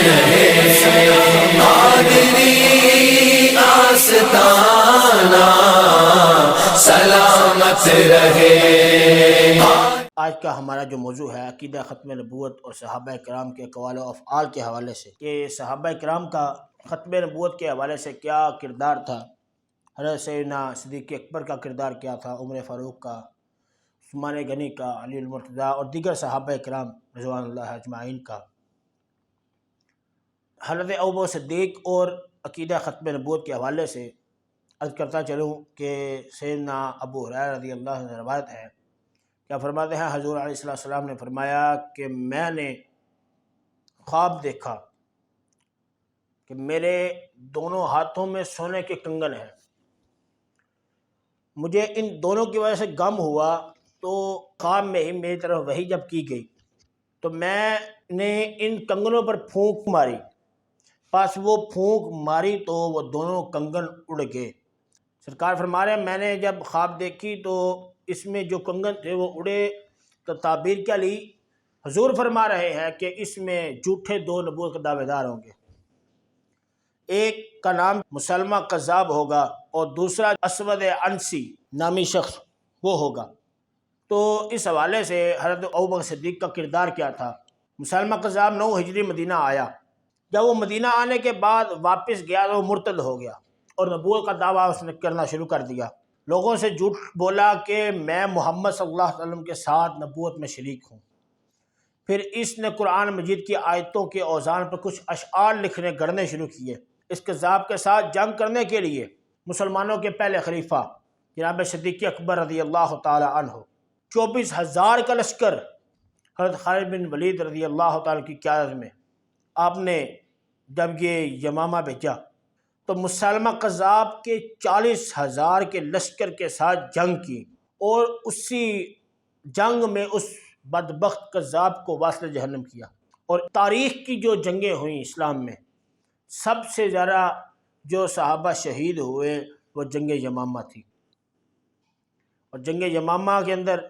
رہے قادری آستانہ سلامت رہے۔ آج کا ہمارا جو موضوع ہے عقیدہ ختم نبوت اور صحابہ کرام کے اقوال و افعال کے حوالے سے، کہ صحابہ کرام کا ختم نبوت کے حوالے سے کیا کردار تھا، حضرت سیدنا صدیق اکبر کا کردار کیا تھا، عمر فاروق کا، عثمان غنی کا، علی المرتضیٰ اور دیگر صحابہ کرام رضوان اللہ اجمعین کا۔ حضرت ابوبکر صدیق اور عقیدہ ختم نبوت کے حوالے سے عرض کرتا چلوں کہ سیدنا ابو ہریرہ رضی اللہ عنہ سے روایت ہے، کیا فرماتے ہیں حضور علیہ السلام نے فرمایا کہ میں نے خواب دیکھا کہ میرے دونوں ہاتھوں میں سونے کے کنگن ہیں، مجھے ان دونوں کی وجہ سے غم ہوا، تو خواب میں ہی میری طرف وحی جب کی گئی تو میں نے ان کنگنوں پر پھونک ماری، پس وہ پھونک ماری تو وہ دونوں کنگن اڑ گئے۔ سرکار فرما رہے ہیں میں نے جب خواب دیکھی تو اس میں جو کنگن تھے وہ اڑے، تو تعبیر کیا لی؟ حضور فرما رہے ہیں کہ اس میں جھوٹے دو نبوت کے دعوے دار ہوں گے، ایک کا نام مسلمہ کذاب ہوگا اور دوسرا اسود عنسی نامی شخص وہ ہوگا۔ تو اس حوالے سے حضرت ابوبکر صدیق کا کردار کیا تھا؟ مسلمہ کذاب 9 ہجری مدینہ آیا، جب وہ مدینہ آنے کے بعد واپس گیا تو وہ مرتد ہو گیا اور نبوت کا دعویٰ اس نے کرنا شروع کر دیا، لوگوں سے جھوٹ بولا کہ میں محمد صلی اللہ علیہ وسلم کے ساتھ نبوت میں شریک ہوں۔ پھر اس نے قرآن مجید کی آیتوں کے اوزان پر کچھ اشعار لکھنے گڑھنے شروع کیے۔ اس کذاب کے ساتھ جنگ کرنے کے لیے مسلمانوں کے پہلے خلیفہ جناب صدیق اکبر رضی اللہ تعالی عنہ 24,000 کا لشکر حضرت خالد بن ولید رضی اللہ تعالی کی قیادت میں آپ نے جب یہ یمامہ بھیجا تو مسلمہ کذاب کے 40,000 کے لشکر کے ساتھ جنگ کی، اور اسی جنگ میں اس بدبخت کذاب کو واصل جہنم کیا۔ اور تاریخ کی جو جنگیں ہوئیں اسلام میں، سب سے زیادہ جو صحابہ شہید ہوئے وہ جنگ یمامہ تھی، اور جنگ یمامہ کے اندر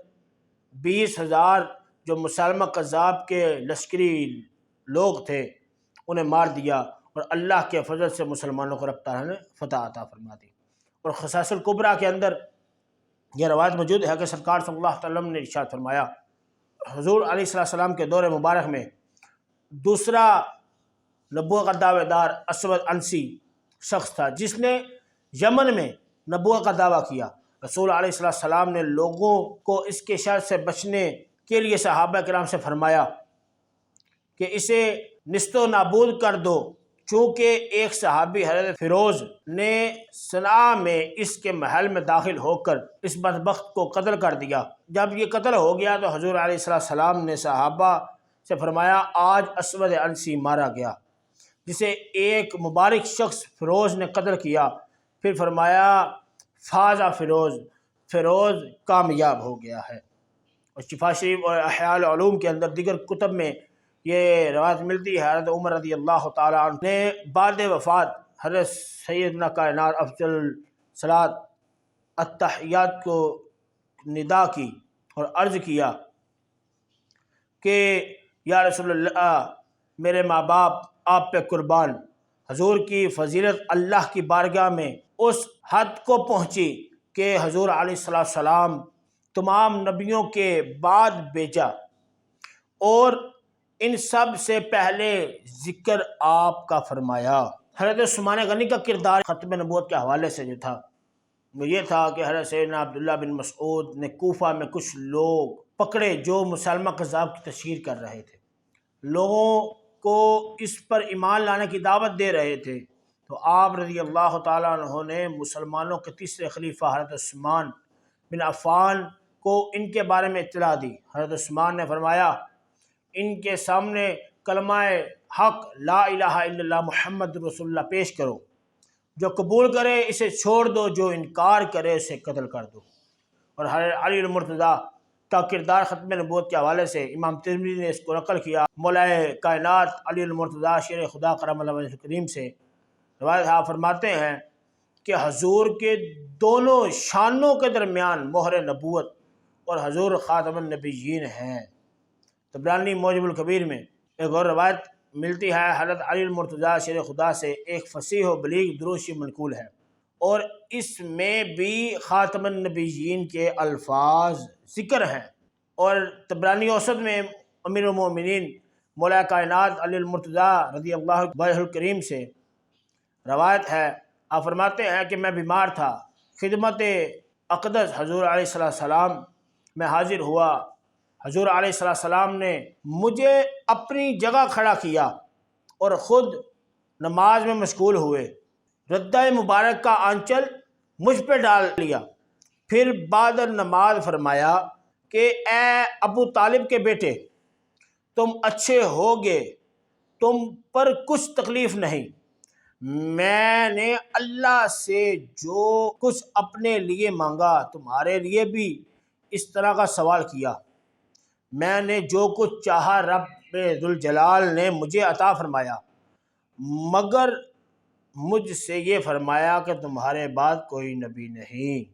20,000 جو مسلمہ کذاب کے لشکری لوگ تھے انہیں مار دیا، اور اللہ کے فضل سے مسلمانوں کو رب تعالیٰ نے فتح عطا فرما دی۔ اور قصص الکبریٰ کے اندر یہ روایت موجود ہے کہ سرکار صلی اللہ علیہ وسلم نے ارشاد فرمایا، حضور علیہ السلام کے دور مبارک میں دوسرا نبوت کا دعوے دار اسود عنسی شخص تھا جس نے یمن میں نبوت کا دعویٰ کیا۔ رسول علیہ السلام نے لوگوں کو اس کے شر سے بچنے کے لیے صحابہ کرام سے فرمایا کہ اسے نیست و نابود کر دو، چونکہ ایک صحابی حضرت فیروز نے صنعاء میں اس کے محل میں داخل ہو کر اس بدبخت کو قتل کر دیا۔ جب یہ قتل ہو گیا تو حضور علیہ السلام نے صحابہ سے فرمایا آج اسود عنسی مارا گیا، جسے ایک مبارک شخص فیروز نے قتل کیا۔ پھر فرمایا فاز فیروز، فیروز کامیاب ہو گیا ہے۔ اور شفا شریف اور احیاء العلوم کے اندر دیگر کتب میں یہ روایت ملتی ہے، حضرت عمر رضی اللہ تعالیٰ عنہ نے بعد وفات حضرت سیدنا کائنات افضل الصلاۃ التحیات کو ندا کی اور عرض کیا کہ یا رسول اللہ، میرے ماں باپ آپ پہ قربان۔ حضور کی فضیلت اللہ کی بارگاہ میں اس حد کو پہنچی کہ حضور علیہ السلام تمام نبیوں کے بعد بھیجا، اور ان سب سے پہلے ذکر آپ کا فرمایا۔ حضرت عثمان غنی کا کردار ختم نبوت کے حوالے سے جو تھا وہ یہ تھا کہ حضرت سیدنا عبداللہ بن مسعود نے کوفہ میں کچھ لوگ پکڑے جو مسلمہ کذاب کی تشہیر کر رہے تھے، لوگوں کو اس پر ایمان لانے کی دعوت دے رہے تھے۔ تو آپ رضی اللہ تعالیٰ عنہ نے مسلمانوں کے تیسرے خلیفہ حضرت عثمان بن عفان کو ان کے بارے میں اطلاع دی۔ حضرت عثمان نے فرمایا ان کے سامنے کلمہ حق لا الہ الا اللہ محمد رسول اللہ پیش کرو، جو قبول کرے اسے چھوڑ دو، جو انکار کرے اسے قتل کر دو۔ اور حضرت علی المرتضیٰ کا کردار ختم نبوت کے حوالے سے امام ترمذی نے اس کو نقل کیا، مولا کائنات علی المرتضیٰ شیر خدا کرم اللہ وجہہ کریم سے روایت آپ فرماتے ہیں کہ حضور کے دونوں شانوں کے درمیان مہر نبوت اور حضور خاتم النبیین ہیں۔ طبرانی معجم الکبیر میں ایک اور روایت ملتی ہے حضرت علی المرتضیٰ شیر خدا سے ایک فصیح و بلیغ درود شریف منقول ہے، اور اس میں بھی خاتم النبیین کے الفاظ ذکر ہیں۔ اور طبرانی اوسط میں امیر المومنین مولا کائنات علی المرتضیٰ رضی اللہ وجہ الکریم سے روایت ہے، آپ فرماتے ہیں کہ میں بیمار تھا، خدمت اقدس حضور علیہ السلام میں حاضر ہوا۔ حضور علیہ السلام نے مجھے اپنی جگہ کھڑا کیا اور خود نماز میں مشغول ہوئے، ردۂ مبارک کا آنچل مجھ پہ ڈال لیا، پھر بعد نماز فرمایا کہ اے ابو طالب کے بیٹے، تم اچھے ہوگے، تم پر کچھ تکلیف نہیں۔ میں نے اللہ سے جو کچھ اپنے لیے مانگا تمہارے لیے بھی اس طرح کا سوال کیا۔ میں نے جو کچھ چاہا رب ذوالجلال نے مجھے عطا فرمایا، مگر مجھ سے یہ فرمایا کہ تمہارے بعد کوئی نبی نہیں۔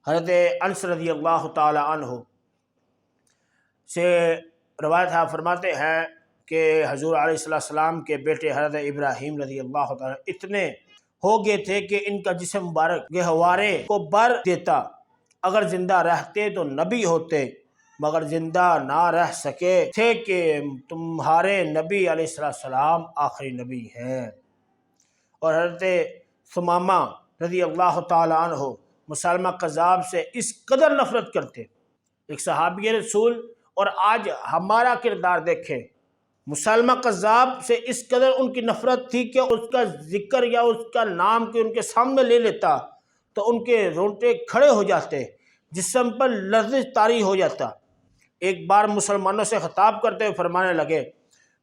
حضرت انس رضی اللہ تعالی عنہ سے روایت ہے، فرماتے ہیں کہ حضور علیہ السلام کے بیٹے حضرت ابراہیم رضی اللہ تعالی اتنے ہو گئے تھے کہ ان کا جسم مبارک گہوارے کو بر دیتا، اگر زندہ رہتے تو نبی ہوتے، مگر زندہ نہ رہ سکے تھے کہ تمہارے نبی علیہ السلام آخری نبی ہیں۔ اور حضرت ثمامہ رضی اللہ تعالی عنہ مسلمہ کذاب سے اس قدر نفرت کرتے، ایک صحابی رسول، اور آج ہمارا کردار دیکھیں، مسلمہ کذاب سے اس قدر ان کی نفرت تھی کہ اس کا ذکر یا اس کا نام کہ ان کے سامنے لے لیتا تو ان کے رونگٹے کھڑے ہو جاتے، جسم پر لرزش طاری ہو جاتا۔ ایک بار مسلمانوں سے خطاب کرتے ہوئے فرمانے لگے،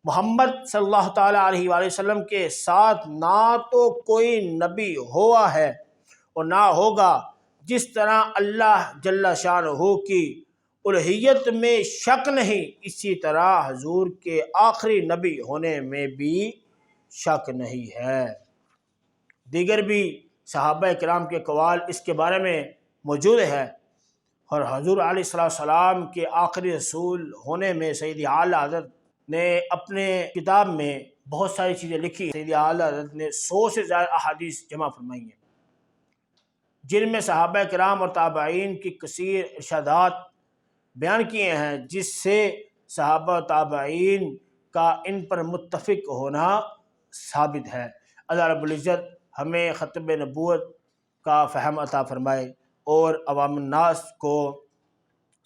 محمد صلی اللہ تعالیٰ علیہ وآلہ وسلم کے ساتھ نہ تو کوئی نبی ہوا ہے اور نہ ہوگا، جس طرح اللہ جل شانہ کی الوہیت میں شک نہیں، اسی طرح حضور کے آخری نبی ہونے میں بھی شک نہیں ہے۔ دیگر بھی صحابہ کرام کے اقوال اس کے بارے میں موجود ہے، اور حضور علیہ السلام کے آخری رسول ہونے میں سید اعلیٰ حضرت نے اپنے کتاب میں بہت ساری چیزیں لکھی۔ سید اعلیٰ حضرت نے 100 سے زیادہ احادیث جمع فرمائی ہیں، جن میں صحابہ کرام اور تابعین کی کثیر ارشادات بیان کیے ہیں، جس سے صحابہ و تابعین کا ان پر متفق ہونا ثابت ہے۔ اللہ رب العزت ہمیں ختم نبوت کا فہم عطا فرمائے اور عوام الناس کو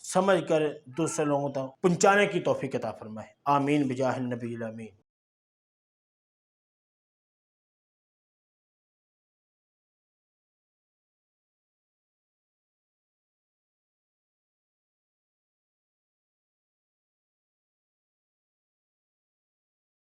سمجھ کر دوسرے لوگوں تک پہنچانے کی توفیق عطا فرمائے۔ آمین بجاہ النبی الامین۔